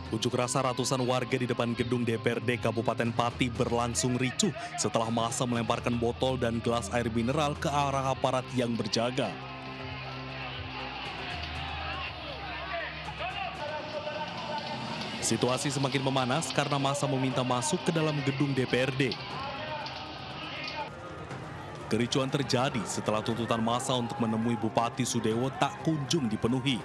Unjuk rasa ratusan warga di depan gedung DPRD Kabupaten Pati berlangsung ricuh setelah massa melemparkan botol dan gelas air mineral ke arah aparat yang berjaga. Situasi semakin memanas karena massa meminta masuk ke dalam gedung DPRD. Kericuan terjadi setelah tuntutan massa untuk menemui Bupati Sudewo tak kunjung dipenuhi.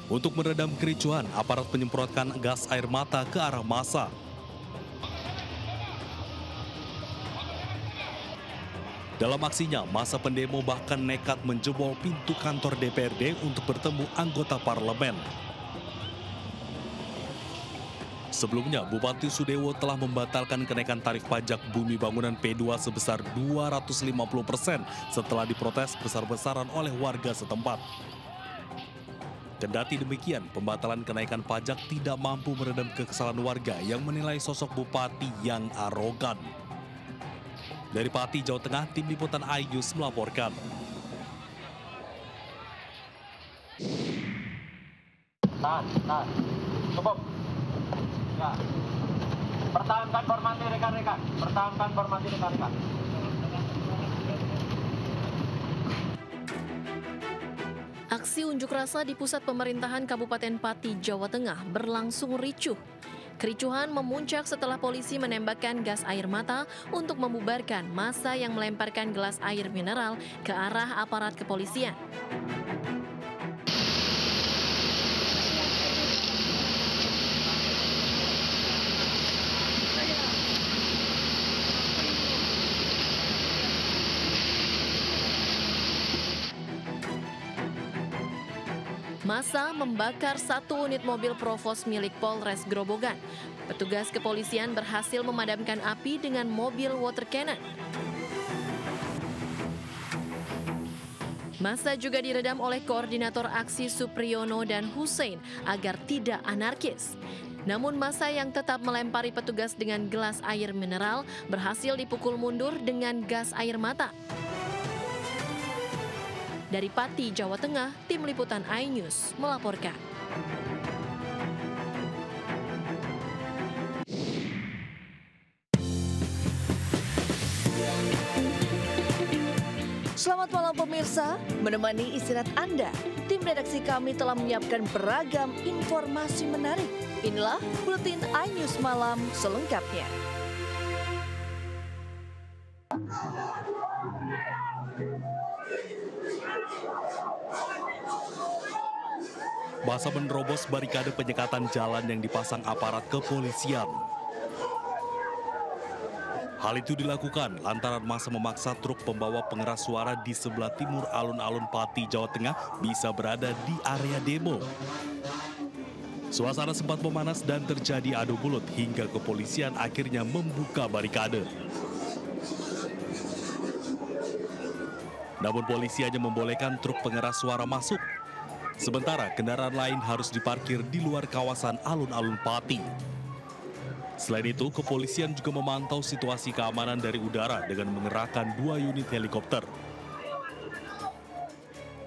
Untuk meredam kericuan, aparat menyemprotkan gas air mata ke arah massa. Dalam aksinya, massa pendemo bahkan nekat menjebol pintu kantor DPRD untuk bertemu anggota parlemen. Sebelumnya, Bupati Sudewo telah membatalkan kenaikan tarif pajak bumi bangunan P2 sebesar 250% setelah diprotes besar-besaran oleh warga setempat. Kendati demikian, pembatalan kenaikan pajak tidak mampu meredam kekesalan warga yang menilai sosok bupati yang arogan. Dari Pati, Jawa Tengah, Tim Liputan iNews melaporkan. Tahan. Cukup. Ya. Pertahankan formasi rekan-rekan. Aksi unjuk rasa di pusat pemerintahan Kabupaten Pati, Jawa Tengah berlangsung ricuh. Kericuhan memuncak setelah polisi menembakkan gas air mata untuk membubarkan massa yang melemparkan gelas air mineral ke arah aparat kepolisian. Massa membakar satu unit mobil Provos milik Polres Grobogan. Petugas kepolisian berhasil memadamkan api dengan mobil water cannon. Massa juga diredam oleh koordinator aksi Supriyono dan Hussein agar tidak anarkis. Namun massa yang tetap melempari petugas dengan gelas air mineral berhasil dipukul mundur dengan gas air mata. Dari Pati, Jawa Tengah, Tim Liputan iNews melaporkan. Selamat malam pemirsa, menemani istirahat Anda, tim redaksi kami telah menyiapkan beragam informasi menarik. Inilah Buletin iNews Malam selengkapnya. Massa menerobos barikade penyekatan jalan yang dipasang aparat kepolisian. Hal itu dilakukan lantaran massa memaksa truk pembawa pengeras suara di sebelah timur alun-alun Pati, Jawa Tengah bisa berada di area demo. Suasana sempat memanas dan terjadi adu mulut hingga kepolisian akhirnya membuka barikade. Namun polisi hanya membolehkan truk pengeras suara masuk. Sementara kendaraan lain harus diparkir di luar kawasan alun-alun Pati. Selain itu, kepolisian juga memantau situasi keamanan dari udara dengan mengerahkan 2 unit helikopter.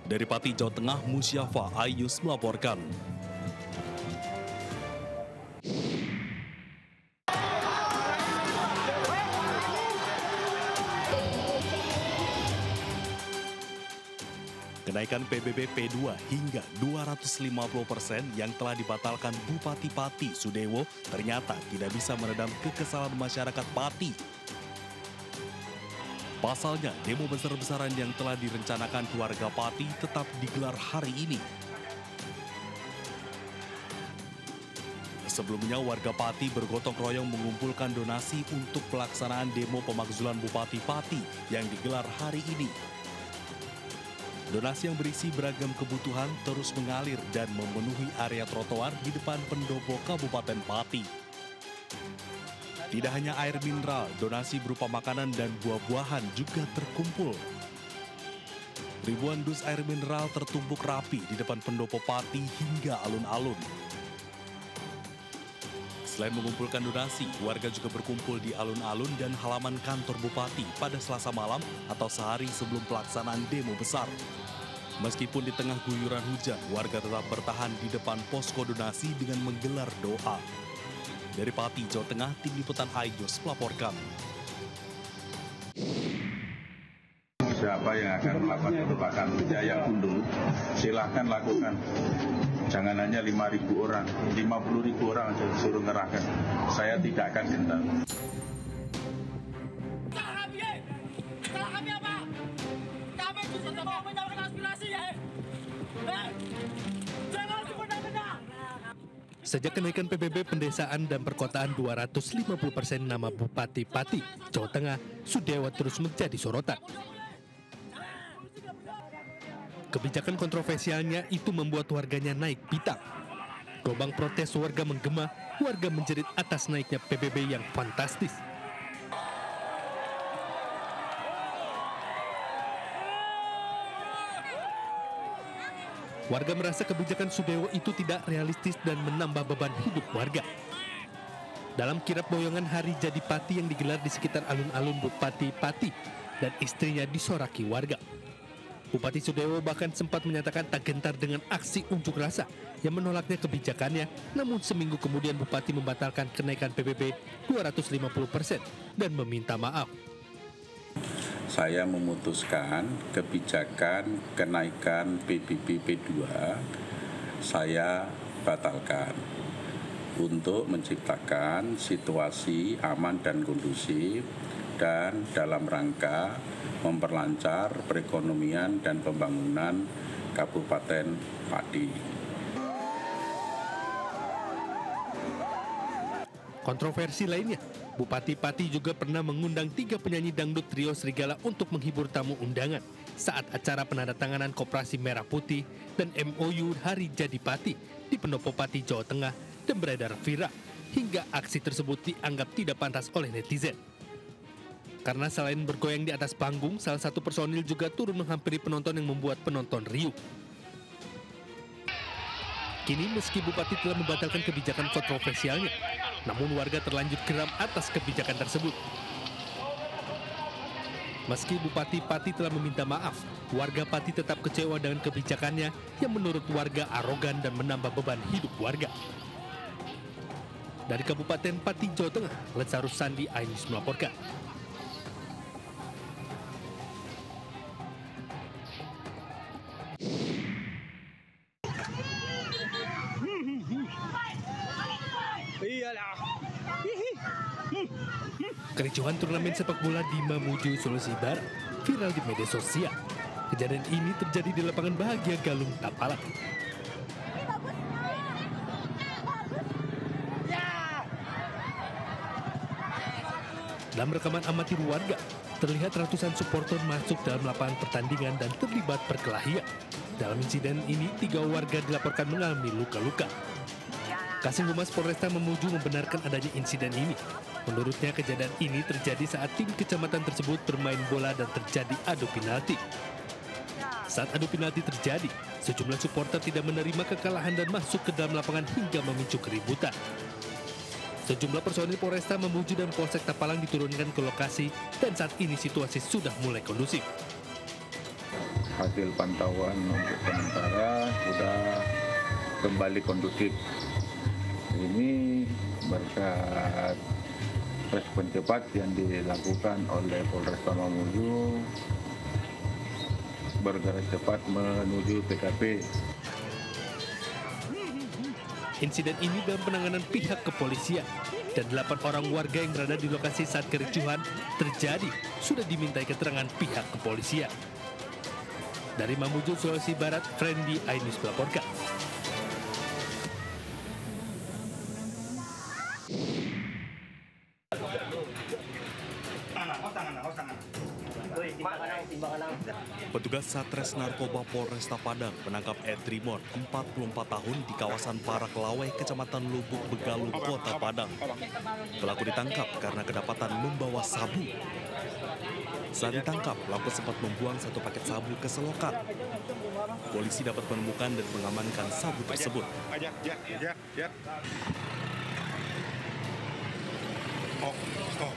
Dari Pati, Jawa Tengah, Musyafa iNews melaporkan. Kenaikan PBB P2 hingga 250% yang telah dibatalkan Bupati Pati Sudewo ternyata tidak bisa meredam kekesalan masyarakat Pati. Pasalnya, demo besar-besaran yang telah direncanakan keluarga Pati tetap digelar hari ini. Sebelumnya, warga Pati bergotong royong mengumpulkan donasi untuk pelaksanaan demo pemakzulan Bupati Pati yang digelar hari ini. Donasi yang berisi beragam kebutuhan terus mengalir dan memenuhi area trotoar di depan pendopo Kabupaten Pati. Tidak hanya air mineral, donasi berupa makanan dan buah-buahan juga terkumpul. Ribuan dus air mineral tertumpuk rapi di depan pendopo Pati hingga alun-alun. Selain mengumpulkan donasi, warga juga berkumpul di alun-alun dan halaman kantor Bupati pada Selasa malam atau sehari sebelum pelaksanaan demo besar. Meskipun di tengah guyuran hujan, warga tetap bertahan di depan posko donasi dengan menggelar doa. Dari Pati, Jawa Tengah, Tim Liputan iNews melaporkan. Siapa yang akan melakukan perubahan Jaya Gundu, silahkan lakukan. Jangan hanya 5.000 orang, 50.000 orang saja suruh ngerahkan. Saya tidak akan gentar. Salah kami apa? Kami justru mau menyalurkan aspirasi ya. Jangan semena-mena. Sejak kenaikan PBB Pendesaan dan Perkotaan 250% nama Bupati Pati, Jawa Tengah, Sudewa terus menjadi sorotan. Kebijakan kontroversialnya itu membuat warganya naik pitam. Gelombang protes warga menggema, warga menjerit atas naiknya PBB yang fantastis. Warga merasa kebijakan Sudewo itu tidak realistis dan menambah beban hidup warga. Dalam kirap boyongan Hari Jadi Pati yang digelar di sekitar alun-alun Bupati Pati dan istrinya disoraki warga. Bupati Sudewo bahkan sempat menyatakan tak gentar dengan aksi unjuk rasa yang menolaknya kebijakannya, namun seminggu kemudian Bupati membatalkan kenaikan PBB 250% dan meminta maaf. Saya memutuskan kebijakan kenaikan PBB P2 saya batalkan untuk menciptakan situasi aman dan kondusif dan dalam rangka memperlancar perekonomian dan pembangunan Kabupaten Pati. Kontroversi lainnya, Bupati Pati juga pernah mengundang 3 penyanyi dangdut trio Serigala untuk menghibur tamu undangan saat acara penandatanganan Koperasi Merah Putih dan MOU Hari Jadi Pati di Pendopo Pati, Jawa Tengah dan beredar viral hingga aksi tersebut dianggap tidak pantas oleh netizen. Karena selain bergoyang di atas panggung, salah satu personil juga turun menghampiri penonton yang membuat penonton riuh. Kini meski Bupati telah membatalkan kebijakan kontroversialnya, namun warga terlanjur geram atas kebijakan tersebut. Meski Bupati Pati telah meminta maaf, warga Pati tetap kecewa dengan kebijakannya yang menurut warga arogan dan menambah beban hidup warga. Dari Kabupaten Pati, Jawa Tengah, Letsarus Sandi, iNews melaporkan. Kericuhan turnamen sepak bola di Mamuju, Sulawesi Barat viral di media sosial. Kejadian ini terjadi di lapangan Bahagia Galung Tapalang. Dalam rekaman amatir warga, terlihat ratusan supporter masuk dalam lapangan pertandingan dan terlibat perkelahian. Dalam insiden ini, 3 warga dilaporkan mengalami luka-luka. Kasih Humas Polresta Mamuju membenarkan adanya insiden ini. Menurutnya kejadian ini terjadi saat tim kecamatan tersebut bermain bola dan terjadi adu penalti. Saat adu penalti terjadi, sejumlah supporter tidak menerima kekalahan dan masuk ke dalam lapangan hingga memicu keributan. Sejumlah personil Polresta Mamuju dan Polsek Tapalang diturunkan ke lokasi dan saat ini situasi sudah mulai kondusif. Hasil pantauan untuk sementara sudah kembali kondusif. Ini berkat respon cepat yang dilakukan oleh Polresta Mamuju, bergerak cepat menuju TKP. Insiden ini dalam penanganan pihak kepolisian dan 8 orang warga yang berada di lokasi saat kericuhan terjadi sudah dimintai keterangan pihak kepolisian. Dari Mamuju, Sulawesi Barat, Friendly iNews melaporkan. Petugas Satres Narkoba Polresta Padang menangkap Edrimon, 44 tahun di kawasan Paraklaweh, Kecamatan Lubuk Begaluh, Kota Padang. Pelaku ditangkap karena kedapatan membawa sabu. Saat ditangkap, pelaku sempat membuang 1 paket sabu ke selokan. Polisi dapat menemukan dan mengamankan sabu tersebut. Oh, stop.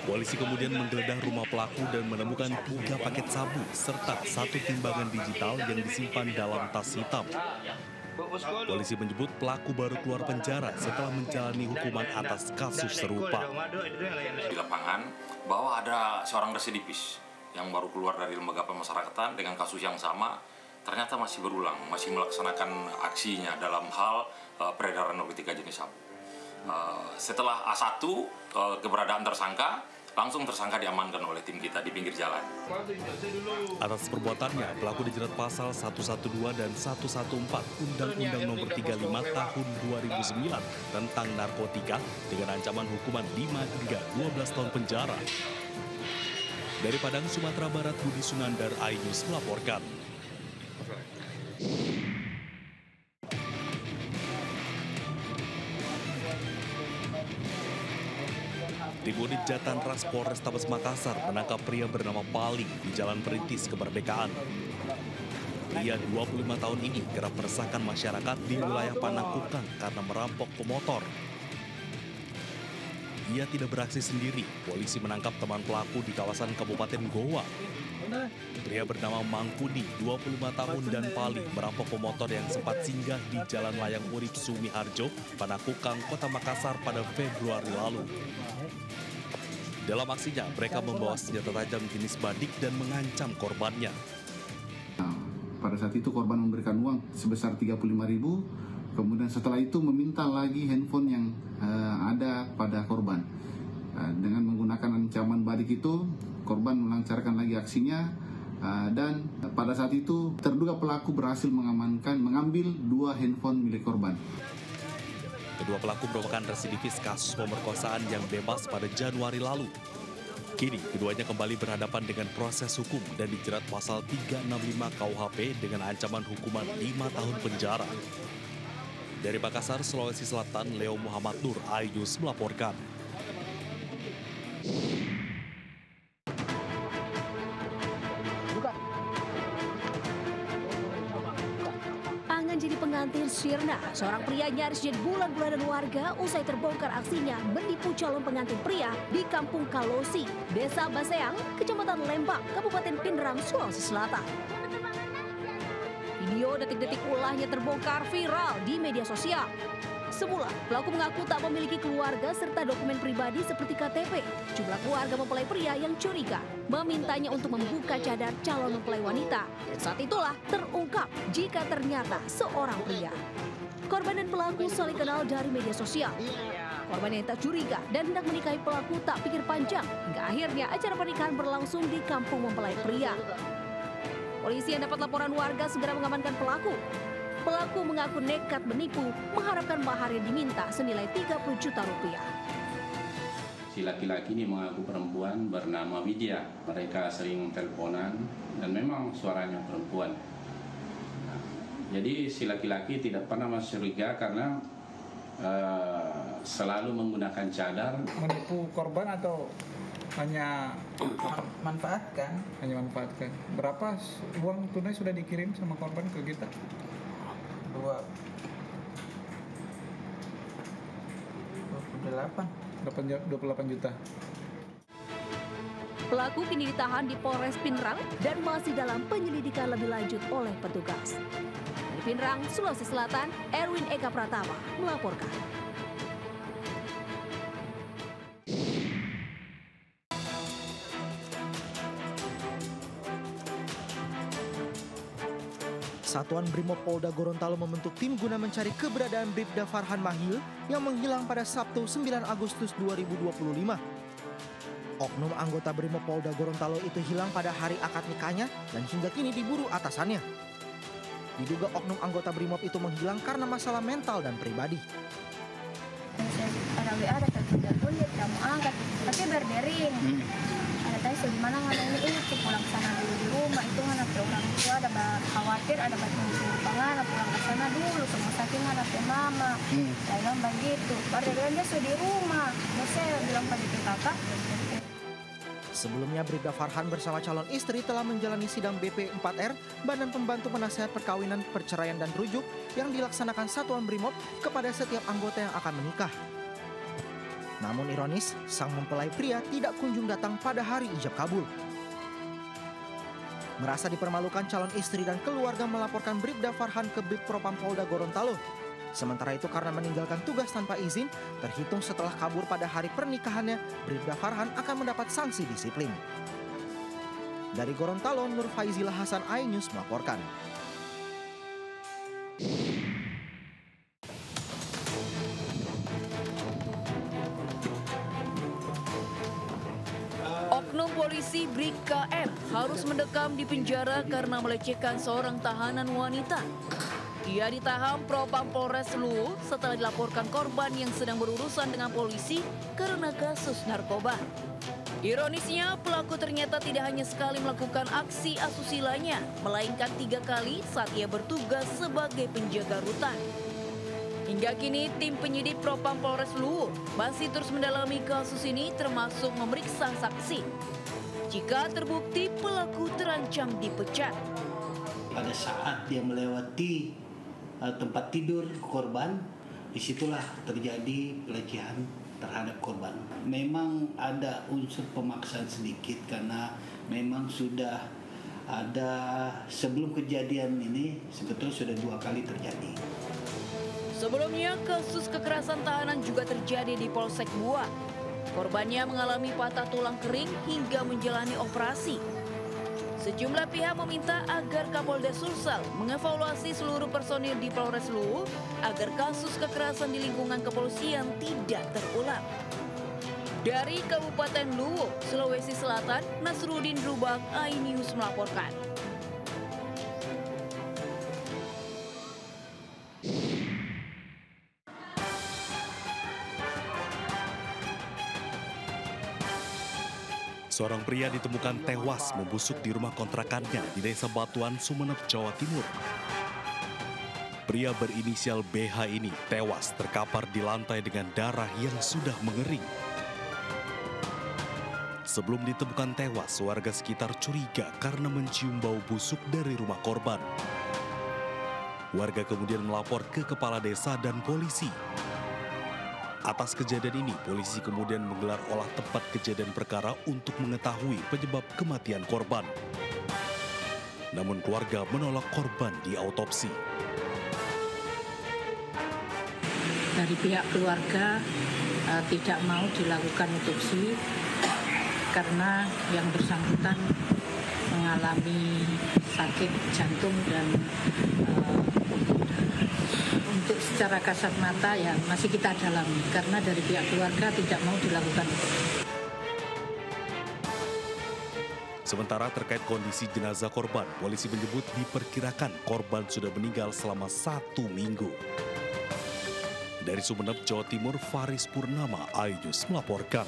Polisi kemudian menggeledah rumah pelaku dan menemukan 3 paket sabu serta 1 timbangan digital yang disimpan dalam tas hitam. Polisi menyebut pelaku baru keluar penjara setelah menjalani hukuman atas kasus serupa. Di lapangan bahwa ada seorang residivis yang baru keluar dari lembaga pemasyarakatan dengan kasus yang sama, ternyata masih berulang, masih melaksanakan aksinya dalam hal peredaran narkotika jenis sabu. Setelah A1 keberadaan tersangka, langsung tersangka diamankan oleh tim kita di pinggir jalan. Atas perbuatannya, pelaku dijerat pasal 112 dan 114 Undang-Undang Nomor 35 Tahun 2009 tentang narkotika dengan ancaman hukuman 5 hingga 12 tahun penjara. Dari Padang, Sumatera Barat, Budi Sunandar, iNews melaporkan. Tim unit Jatantras Polrestabes Makassar menangkap pria bernama Pali di Jalan Perintis Kemerdekaan. Pria 25 tahun ini kerap meresahkan masyarakat di wilayah Panakukang karena merampok pemotor. Ia tidak beraksi sendiri, polisi menangkap teman pelaku di kawasan Kabupaten Goa. Pria bernama Mangkudi, 25 tahun dan Pali merampok pemotor yang sempat singgah di Jalan Layang Urip Sumiharjo, Panakukang, Kota Makassar pada Februari lalu. Dalam aksinya, mereka membawa senjata tajam jenis badik dan mengancam korbannya. Pada saat itu korban memberikan uang sebesar 35.000, kemudian setelah itu meminta lagi handphone yang ada pada korban. Dengan menggunakan ancaman badik itu, korban melancarkan lagi aksinya, dan pada saat itu terduga pelaku berhasil mengambil 2 handphone milik korban. Kedua pelaku merupakan residivis kasus pemerkosaan yang bebas pada Januari lalu. Kini, keduanya kembali berhadapan dengan proses hukum dan dijerat pasal 365 KUHP dengan ancaman hukuman 5 tahun penjara. Dari Makassar, Sulawesi Selatan, Leo Muhammad Nur, iNews melaporkan. Jadi pengantin sirna, seorang pria nyaris jadi bulan-bulanan warga usai terbongkar aksinya menipu calon pengantin pria di Kampung Kalosi, Desa Baseang, Kecamatan Lembang, Kabupaten Pindrang, Sulawesi Selatan. Video detik-detik ulahnya terbongkar viral di media sosial. Semula, pelaku mengaku tak memiliki keluarga serta dokumen pribadi seperti KTP. Jumlah keluarga mempelai pria yang curiga memintanya untuk membuka cadar calon mempelai wanita. Dan saat itulah terungkap jika ternyata seorang pria. Korban dan pelaku saling kenal dari media sosial. Korban yang tak curiga dan hendak menikahi pelaku tak pikir panjang. Hingga akhirnya acara pernikahan berlangsung di kampung mempelai pria. Polisi yang dapat laporan warga segera mengamankan pelaku. Pelaku mengaku nekat menipu, mengharapkan mahar yang diminta senilai 30 juta rupiah. Si laki-laki ini mengaku perempuan bernama Widya. Mereka sering teleponan dan memang suaranya perempuan. Jadi si laki-laki tidak pernah mencurigai karena selalu menggunakan cadar. Menipu korban atau hanya manfaatkan? Hanya manfaatkan. Berapa uang tunai sudah dikirim sama korban ke kita? 28 juta. Pelaku kini ditahan di Polres Pindrang dan masih dalam penyelidikan lebih lanjut oleh petugas. Dari Pindrang, Sulawesi Selatan, Erwin Eka Pratama melaporkan. Satuan Brimopolda Gorontalo membentuk tim guna mencari keberadaan Bribda Farhan Mahil yang menghilang pada Sabtu 9 Agustus 2025. Oknum anggota Brimopolda Gorontalo itu hilang pada hari akad nikahnya dan hingga kini diburu atasannya. Diduga oknum anggota Brimob itu menghilang karena masalah mental dan pribadi. Ada WA, ada telepon, dia tidak mau angkat, tapi berdering. Ada tanya gimana mana ini pulang ke sana dulu di rumah, itu mana orang tua ada khawatir, ada batu pangan, pulang ke sana dulu, semua sakit ada ke mama. Saya bilang begitu, berdering dia sudah di rumah. Terus saya bilang pada kakak. Sebelumnya Bribda Farhan bersama calon istri telah menjalani sidang BP4R, Badan Pembantu Penasehat Perkawinan, Perceraian dan Rujuk yang dilaksanakan Satuan Brimob kepada setiap anggota yang akan menikah. Namun ironis, sang mempelai pria tidak kunjung datang pada hari ijab kabul. Merasa dipermalukan, calon istri dan keluarga melaporkan Bribda Farhan ke Brib Propam Polda Gorontalo. Sementara itu karena meninggalkan tugas tanpa izin, terhitung setelah kabur pada hari pernikahannya, Bribda Farhan akan mendapat sanksi disiplin. Dari Gorontalo, Nur Faizilah Hasan, iNews melaporkan. Oknum polisi Bribka M harus mendekam di penjara karena melecehkan seorang tahanan wanita. Ia ditahan Propam Polres Luwu setelah dilaporkan korban yang sedang berurusan dengan polisi karena kasus narkoba. Ironisnya, pelaku ternyata tidak hanya sekali melakukan aksi asusilanya, melainkan 3 kali saat ia bertugas sebagai penjaga rutan. Hingga kini, tim penyidik Propam Polres Luwu masih terus mendalami kasus ini termasuk memeriksa saksi. Jika terbukti, pelaku terancam dipecat. Pada saat dia melewati tempat tidur korban, disitulah terjadi pelecehan terhadap korban. Memang ada unsur pemaksaan sedikit karena memang sudah ada sebelum kejadian ini sebetulnya sudah 2 kali terjadi. Sebelumnya, kasus kekerasan tahanan juga terjadi di Polsek Buah. Korbannya mengalami patah tulang kering hingga menjalani operasi. Sejumlah pihak meminta agar Kapolda Sulsel mengevaluasi seluruh personil di Polres Luwu agar kasus kekerasan di lingkungan kepolisian tidak terulang. Dari Kabupaten Luwu, Sulawesi Selatan, Nasruddin Rubak, iNews melaporkan. Seorang pria ditemukan tewas membusuk di rumah kontrakannya di Desa Batuan, Sumeneb, Jawa Timur. Pria berinisial BH ini tewas terkapar di lantai dengan darah yang sudah mengering. Sebelum ditemukan tewas, warga sekitar curiga karena mencium bau busuk dari rumah korban. Warga kemudian melapor ke kepala desa dan polisi. Atas kejadian ini, polisi kemudian menggelar olah tempat kejadian perkara untuk mengetahui penyebab kematian korban. Namun keluarga menolak korban diautopsi. Dari pihak keluarga tidak mau dilakukan otopsi karena yang bersangkutan mengalami sakit jantung dan untuk secara kasat mata ya masih kita dalami karena dari pihak keluarga tidak mau dilakukan. Sementara terkait kondisi jenazah korban, polisi menyebut diperkirakan korban sudah meninggal selama 1 minggu. Dari Sumeneb, Jawa Timur, Faris Purnama, iNews melaporkan.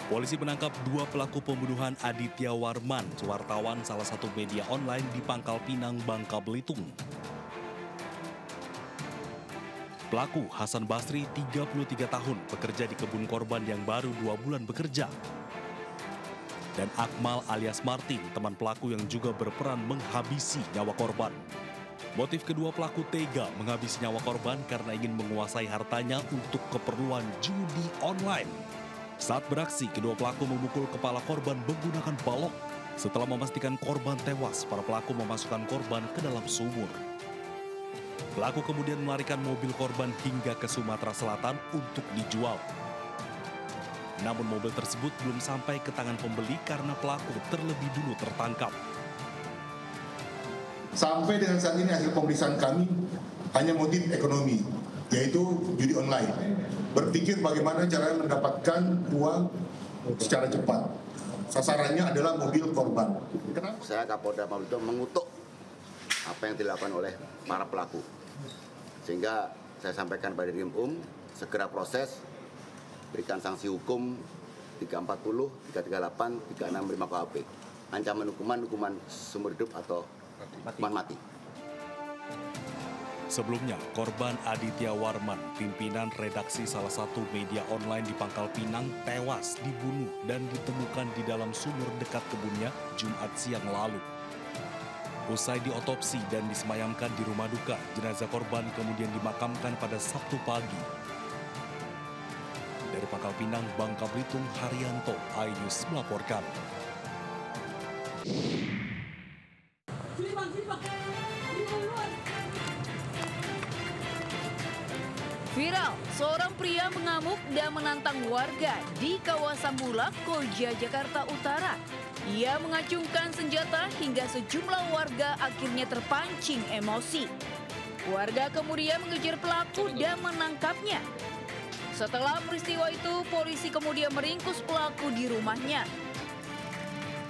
Polisi menangkap 2 pelaku pembunuhan Aditya Warman, wartawan salah satu media online di Pangkal Pinang, Bangka Belitung. Pelaku Hasan Basri, 33 tahun, bekerja di kebun korban yang baru 2 bulan bekerja. Dan Akmal alias Martin, teman pelaku yang juga berperan menghabisi nyawa korban. Motif kedua pelaku tega menghabisi nyawa korban karena ingin menguasai hartanya untuk keperluan judi online. Saat beraksi, kedua pelaku memukul kepala korban menggunakan balok. Setelah memastikan korban tewas, para pelaku memasukkan korban ke dalam sumur. Pelaku kemudian melarikan mobil korban hingga ke Sumatera Selatan untuk dijual. Namun mobil tersebut belum sampai ke tangan pembeli karena pelaku terlebih dulu tertangkap. Sampai dengan saat ini hasil pemeriksaan kami hanya motif ekonomi, yaitu judi online. Berpikir bagaimana caranya mendapatkan uang secara cepat. Sasarannya adalah mobil korban. Saya Kapolda Maluku mengutuk apa yang dilakukan oleh para pelaku. Sehingga saya sampaikan pada Dirim segera proses, berikan sanksi hukum 340, 338, 365 KUHP. Ancaman hukuman seumur hidup atau hukuman mati. Sebelumnya, korban Aditya Warman, pimpinan redaksi salah satu media online di Pangkal Pinang, tewas dibunuh dan ditemukan di dalam sumur dekat kebunnya Jumat siang lalu. Usai diotopsi dan disemayamkan di rumah duka, jenazah korban kemudian dimakamkan pada Sabtu pagi. Dari Pangkal Pinang, Bangka Belitung, Haryanto, iNews melaporkan. Viral, seorang pria mengamuk dan menantang warga di kawasan Bulak, Koja, Jakarta Utara. Ia mengacungkan senjata hingga sejumlah warga akhirnya terpancing emosi. Warga kemudian mengejar pelaku dan menangkapnya. Setelah peristiwa itu, polisi kemudian meringkus pelaku di rumahnya.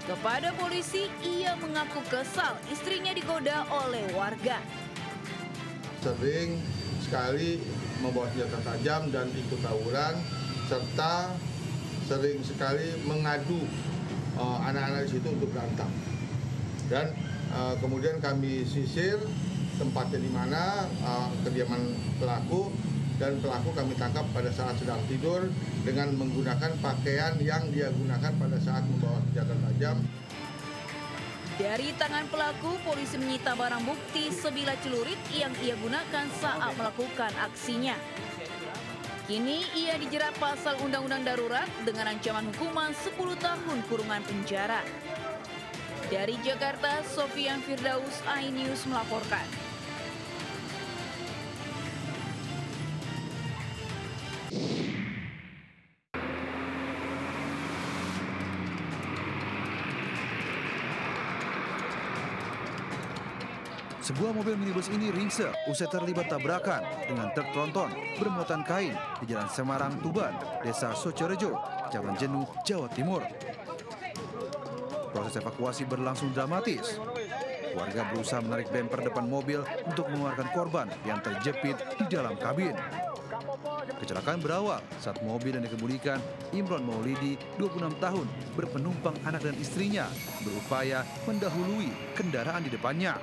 Kepada polisi, ia mengaku kesal istrinya digoda oleh warga. Sering sekali membawa senjata tajam dan ikut tawuran, serta sering sekali mengadu anak-anak di situ untuk berantem. Dan kemudian kami sisir tempatnya di mana kediaman pelaku, dan pelaku kami tangkap pada saat sedang tidur dengan menggunakan pakaian yang dia gunakan pada saat membawa senjata tajam. Dari tangan pelaku, polisi menyita barang bukti sebilah celurit yang ia gunakan saat melakukan aksinya. Kini ia dijerat pasal Undang-Undang Darurat dengan ancaman hukuman 10 tahun kurungan penjara. Dari Jakarta, Sofian Firdaus, iNews melaporkan. Sebuah mobil minibus ini ringsek usai terlibat tabrakan dengan truk tronton bermuatan kain di Jalan Semarang, Tuban, Desa Socorejo, Kecamatan Jenuh, Jawa Timur. Proses evakuasi berlangsung dramatis. Warga berusaha menarik bemper depan mobil untuk mengeluarkan korban yang terjepit di dalam kabin. Kecelakaan berawal saat mobil yang dikemudikan Imron Maulidi, 26 tahun, berpenumpang anak dan istrinya, berupaya mendahului kendaraan di depannya.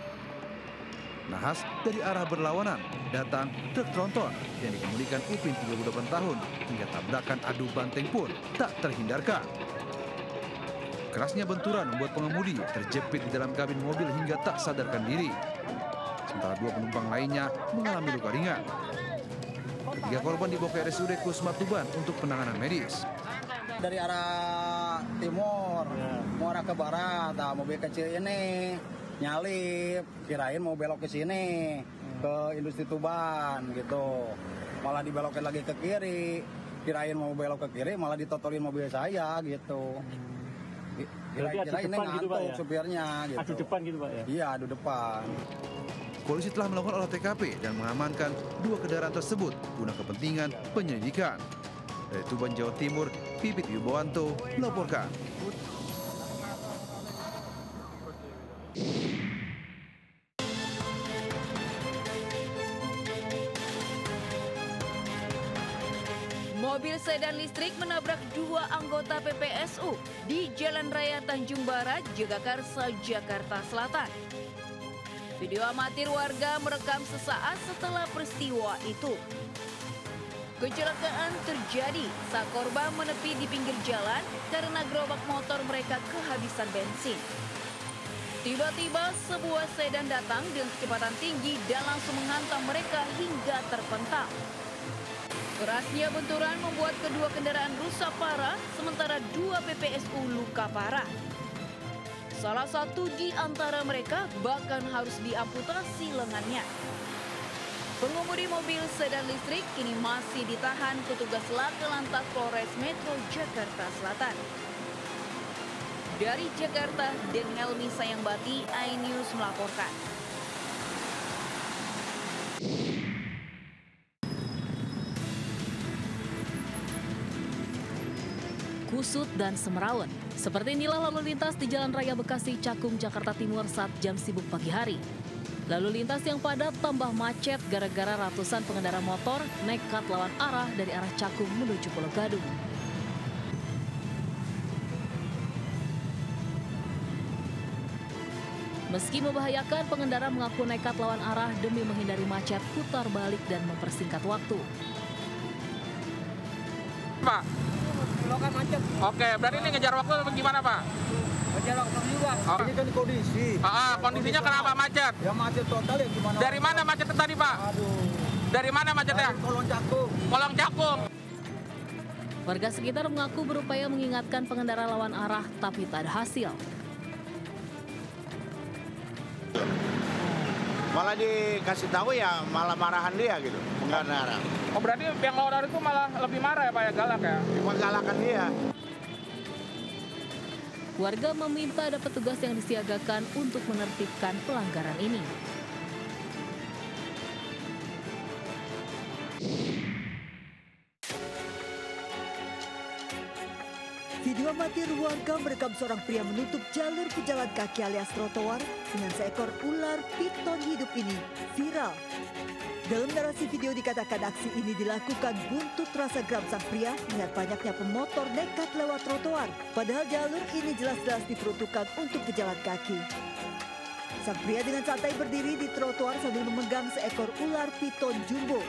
Nahas dari arah berlawanan datang truk tronton yang dikemudikan Upin 38 tahun hingga tabrakan adu banteng pun tak terhindarkan. Kerasnya benturan membuat pengemudi terjepit di dalam kabin mobil hingga tak sadarkan diri. Sementara 2 penumpang lainnya mengalami luka ringan. Ketiga korban dibawa ke RSUD Kusma Tuban untuk penanganan medis. Dari arah timur mau arah ke barat, mobil kecil ini nyalip, kirain mau belok ke sini, ke industri Tuban gitu. Malah dibelokin lagi ke kiri, kirain mau belok ke kiri, malah ditotolin mobil saya gitu. Kirain ini ngantuk gitu, ya? Supirnya gitu. Adu depan gitu Pak ya? Iya, adu depan. Polisi telah melakukan olah TKP dan mengamankan 2 kendaraan tersebut guna kepentingan penyelidikan. Dari Tuban, Jawa Timur, Pipit Yubowanto melaporkan. Mobil sedan listrik menabrak 2 anggota PPSU di Jalan Raya Tanjung Barat, Jagakarsa, Jakarta Selatan. Video amatir warga merekam sesaat setelah peristiwa itu. Kecelakaan terjadi saat korban menepi di pinggir jalan karena gerobak motor mereka kehabisan bensin. Tiba-tiba sebuah sedan datang dengan kecepatan tinggi dan langsung menghantam mereka hingga terpental. Kerasnya benturan membuat kedua kendaraan rusak parah, sementara 2 PPSU luka parah. Salah satu di antara mereka bahkan harus diamputasi lengannya. Pengemudi mobil sedan listrik kini masih ditahan petugas Laka Lantas Polres Metro Jakarta Selatan. Dari Jakarta, Den Helmi Sayangbati, iNews melaporkan. Kusut dan semrawut. Seperti inilah lalu lintas di Jalan Raya Bekasi Cakung, Jakarta Timur saat jam sibuk pagi hari. Lalu lintas yang padat tambah macet gara-gara ratusan pengendara motor nekat lawan arah dari arah Cakung menuju Pulau Gadung. Meski membahayakan, pengendara mengaku nekat lawan arah demi menghindari macet, putar balik dan mempersingkat waktu. Pak, Lokan macet. oke, berarti ini ngejar waktu atau gimana Pak? jalan juga. Ini kan kondisi. Kondisinya kenapa macet? Ya macet total ya gimana? Dari mana macetnya tadi, Pak? Aduh. Dari mana macetnya? Kolong Cakung. Kolong Cakung. Warga sekitar mengaku berupaya mengingatkan pengendara lawan arah, tapi tak ada hasil. Malah dikasih tahu ya malah marahan dia gitu, pengendara. Oh, berarti yang lawan arah itu malah lebih marah ya, Pak, ya, galak ya? Menggalakan dia. Warga meminta ada petugas yang disiagakan untuk menertibkan pelanggaran ini. Video amatir warga merekam seorang pria menutup jalur pejalan kaki alias trotoar dengan seekor ular piton hidup ini viral. Dalam narasi video dikatakan aksi ini dilakukan buntut rasa geram sang pria melihat banyaknya pemotor nekat lewat trotoar. Padahal jalur ini jelas-jelas diperuntukkan untuk pejalan kaki. Sang pria dengan santai berdiri di trotoar sambil memegang seekor ular piton jumbo.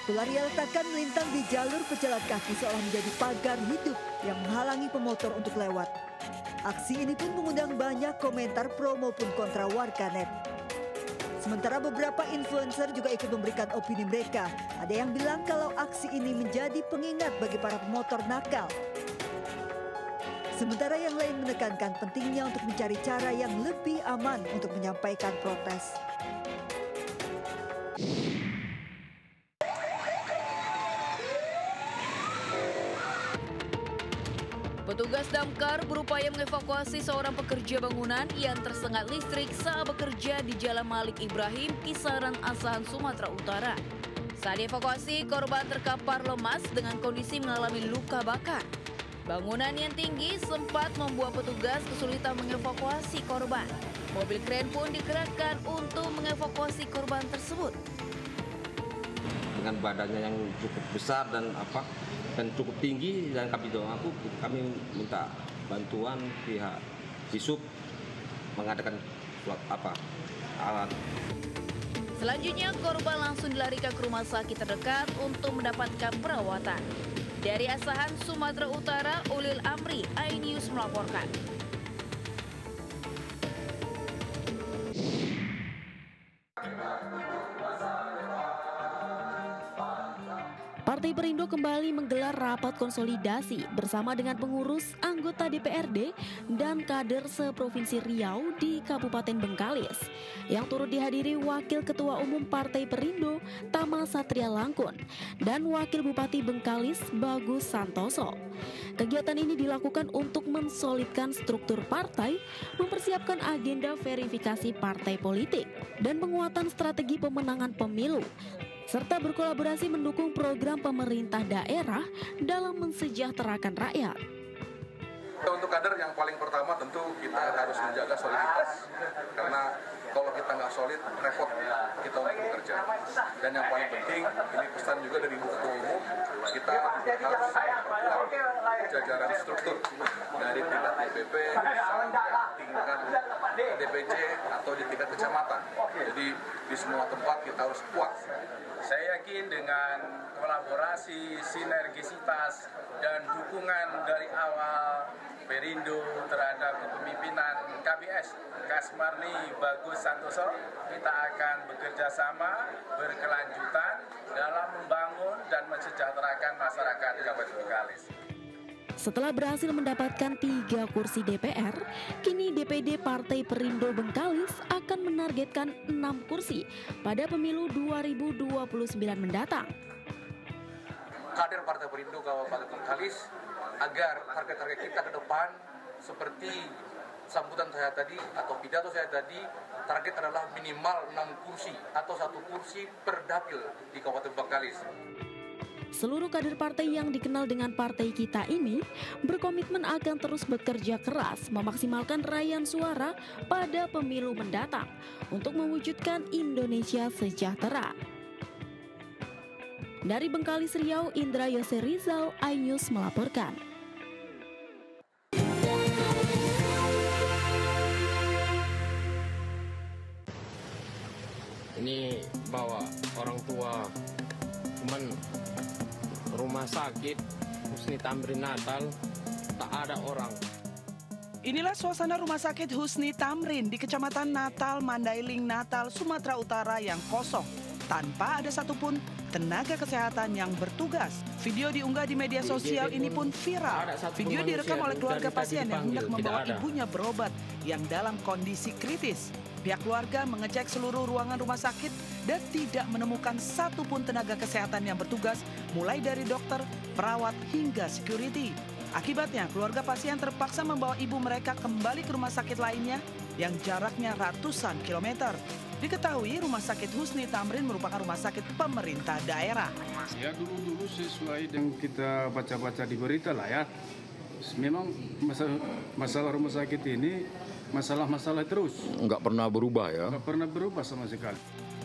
Ular yang letakkan melintang di jalur pejalan kaki seolah menjadi pagar hidup yang menghalangi pemotor untuk lewat. Aksi ini pun mengundang banyak komentar pro maupun kontra warganet. Sementara beberapa influencer juga ikut memberikan opini mereka. Ada yang bilang kalau aksi ini menjadi pengingat bagi para pemotor nakal. Sementara yang lain menekankan pentingnya untuk mencari cara yang lebih aman untuk menyampaikan protes. Petugas damkar berupaya mengevakuasi seorang pekerja bangunan yang tersengat listrik saat bekerja di Jalan Malik Ibrahim, Kisaran Asahan, Sumatera Utara. Saat dievakuasi, korban terkapar lemas dengan kondisi mengalami luka bakar. Bangunan yang tinggi sempat membuat petugas kesulitan mengevakuasi korban. Mobil kren pun dikerahkan untuk mengevakuasi korban tersebut. Dengan badannya yang cukup besar dan cukup tinggi, dan kami minta bantuan pihak Disub mengadakan alat. Selanjutnya korban langsung dilarikan ke rumah sakit terdekat untuk mendapatkan perawatan. Dari Asahan, Sumatera Utara, Ulil Amri, iNews melaporkan. Partai Perindo kembali menggelar rapat konsolidasi bersama dengan pengurus, anggota DPRD, dan kader se-Provinsi Riau di Kabupaten Bengkalis, yang turut dihadiri Wakil Ketua Umum Partai Perindo, Tama Satria Langkun, dan Wakil Bupati Bengkalis, Bagus Santoso. Kegiatan ini dilakukan untuk mensolidkan struktur partai, mempersiapkan agenda verifikasi partai politik, dan penguatan strategi pemenangan pemilu, serta berkolaborasi mendukung program pemerintah daerah dalam mensejahterakan rakyat. Untuk kader yang paling pertama tentu kita harus menjaga soliditas, karena kalau kita nggak solid, repot kita untuk bekerja. Dan yang paling penting, ini pesan juga dari Ibu Ketua Umum, kita harus memperkuat jajaran struktur dari tingkat DPP sampai tingkat DPC atau di tingkat kecamatan. Jadi di semua tempat kita harus kuat. Saya yakin dengan kolaborasi, sinergisitas, dan dukungan dari awal Perindo terhadap kepemimpinan KBS, Kasmarni Bagus Santoso, kita akan bekerja sama berkelanjutan dalam membangun dan mensejahterakan masyarakat Kabupaten Bengkalis. Setelah berhasil mendapatkan 3 kursi DPR, kini DPD Partai Perindo Bengkalis akan menargetkan 6 kursi pada pemilu 2029 mendatang. Kader Partai Perindo Kabupaten Bengkalis agar target-target kita ke depan seperti sambutan saya tadi atau pidato saya tadi, target adalah minimal 6 kursi atau 1 kursi per dapil di Kabupaten Bengkalis. Seluruh kader partai yang dikenal dengan Partai Kita ini berkomitmen akan terus bekerja keras memaksimalkan raihan suara pada pemilu mendatang untuk mewujudkan Indonesia sejahtera. Dari Bengkalis, Riau, Indra Yose Rizal, iNews melaporkan. Ini bawa orang tua, cuman rumah sakit Husni Tamrin Natal tak ada orang. Inilah suasana Rumah Sakit Husni Tamrin di Kecamatan Natal, Mandailing, Natal, Sumatera Utara yang kosong. Tanpa ada satupun tenaga kesehatan yang bertugas. Video diunggah di media sosial ini pun viral. Video direkam oleh keluarga pasien yang hendak membawa ibunya berobat yang dalam kondisi kritis. Pihak keluarga mengecek seluruh ruangan rumah sakit dan tidak menemukan satupun tenaga kesehatan yang bertugas, mulai dari dokter, perawat, hingga security. Akibatnya, keluarga pasien terpaksa membawa ibu mereka kembali ke rumah sakit lainnya yang jaraknya ratusan kilometer. Diketahui Rumah Sakit Husni Tamrin merupakan rumah sakit pemerintah daerah. Ya dulu sesuai dengan kita baca-baca di berita lah ya. Memang masalah rumah sakit ini masalah-masalah terus. Nggak pernah berubah ya? Nggak pernah berubah sama sekali.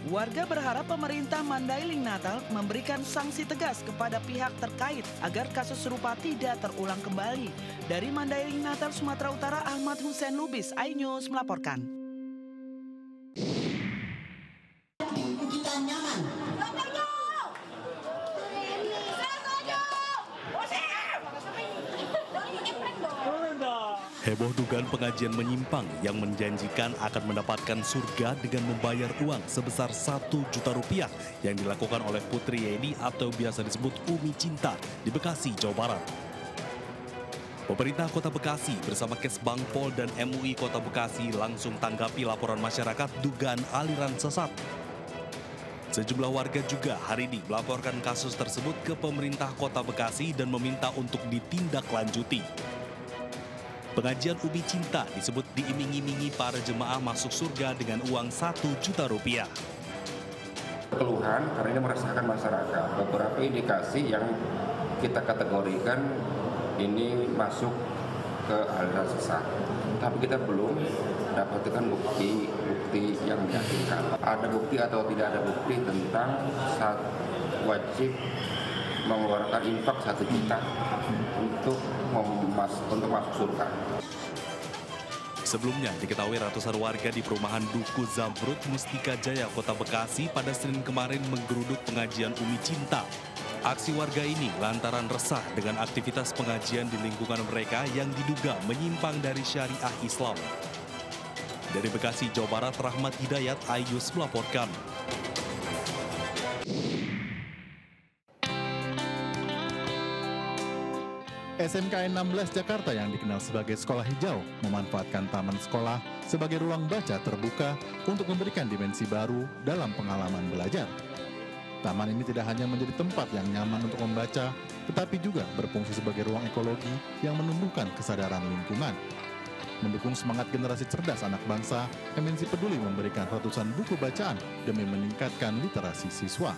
Warga berharap pemerintah Mandailing Natal memberikan sanksi tegas kepada pihak terkait agar kasus serupa tidak terulang kembali. Dari Mandailing Natal, Sumatera Utara, Ahmad Hussein Lubis, iNews melaporkan. Kita nyaman. Heboh dugaan pengajian menyimpang yang menjanjikan akan mendapatkan surga dengan membayar uang sebesar 1 juta rupiah yang dilakukan oleh Putri Yeni atau biasa disebut Umi Cinta di Bekasi, Jawa Barat. Pemerintah Kota Bekasi bersama Kesbang Pol dan MUI Kota Bekasi langsung tanggapi laporan masyarakat dugaan aliran sesat. Sejumlah warga juga hari ini melaporkan kasus tersebut ke pemerintah Kota Bekasi dan meminta untuk ditindaklanjuti. Pengajian Umi Cinta disebut diiming-imingi para jemaah masuk surga dengan uang 1 juta rupiah. Keluhan karena ini meresahkan masyarakat. Beberapa indikasi yang kita kategorikan ini masuk ke aliran sesat. Tapi kita belum dapatkan bukti yang meyakinkan. Ada bukti atau tidak ada bukti tentang wajib mengeluarkan infak 1 juta untuk masuk surga. Sebelumnya diketahui ratusan warga di perumahan Duku Zamrud, Mustika Jaya, Kota Bekasi pada Senin kemarin menggeruduk pengajian Umi Cinta. Aksi warga ini lantaran resah dengan aktivitas pengajian di lingkungan mereka yang diduga menyimpang dari syariah Islam. Dari Bekasi, Jawa Barat, Rahmat Hidayat, iNews melaporkan. SMKN 16 Jakarta yang dikenal sebagai sekolah hijau memanfaatkan taman sekolah sebagai ruang baca terbuka untuk memberikan dimensi baru dalam pengalaman belajar. Taman ini tidak hanya menjadi tempat yang nyaman untuk membaca, tetapi juga berfungsi sebagai ruang ekologi yang menumbuhkan kesadaran lingkungan. Mendukung semangat generasi cerdas anak bangsa, MNC Peduli memberikan ratusan buku bacaan demi meningkatkan literasi siswa.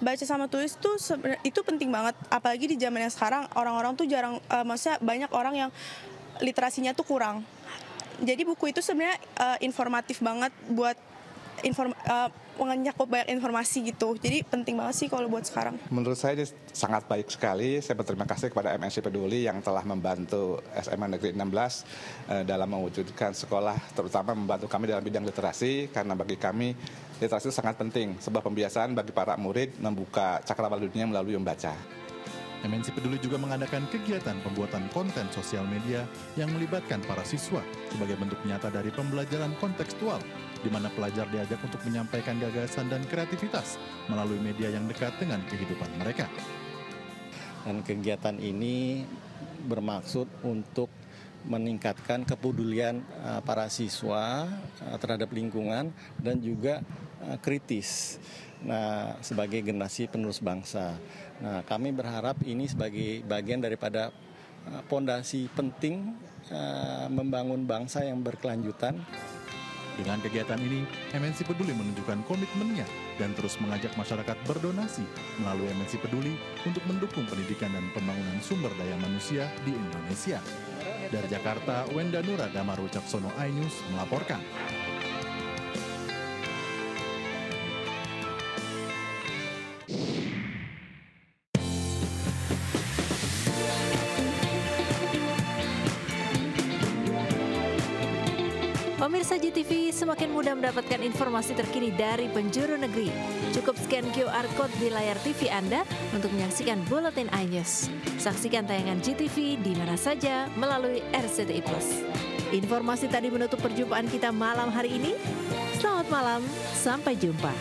Baca sama tulis tuh itu penting banget, apalagi di zaman yang sekarang orang-orang tuh jarang, maksudnya banyak orang yang literasinya tuh kurang. Jadi buku itu sebenarnya informatif banget buat menyakup banyak informasi gitu. Jadi penting banget sih kalau buat sekarang. Menurut saya ini sangat baik sekali. Saya berterima kasih kepada MNC Peduli yang telah membantu SMA Negeri 16 dalam mewujudkan sekolah, terutama membantu kami dalam bidang literasi, karena bagi kami literasi itu sangat penting, sebuah pembiasaan bagi para murid membuka cakrawala dunia melalui membaca. MNC Peduli juga mengadakan kegiatan pembuatan konten sosial media yang melibatkan para siswa sebagai bentuk nyata dari pembelajaran kontekstual, di mana pelajar diajak untuk menyampaikan gagasan dan kreativitas melalui media yang dekat dengan kehidupan mereka. Dan kegiatan ini bermaksud untuk meningkatkan kepedulian para siswa terhadap lingkungan dan juga kritis. Nah, sebagai generasi penerus bangsa. Nah, kami berharap ini sebagai bagian daripada pondasi penting membangun bangsa yang berkelanjutan. Dengan kegiatan ini, MNC Peduli menunjukkan komitmennya dan terus mengajak masyarakat berdonasi melalui MNC Peduli untuk mendukung pendidikan dan pembangunan sumber daya manusia di Indonesia. Dari Jakarta, Wenda Nura Damaru Caksono, iNews melaporkan. Pemirsa GTV semakin mudah mendapatkan informasi terkini dari penjuru negeri. Cukup scan QR Code di layar TV Anda untuk menyaksikan Buletin iNews. Saksikan tayangan GTV di mana saja melalui RCTI Plus. Informasi tadi menutup perjumpaan kita malam hari ini. Selamat malam, sampai jumpa.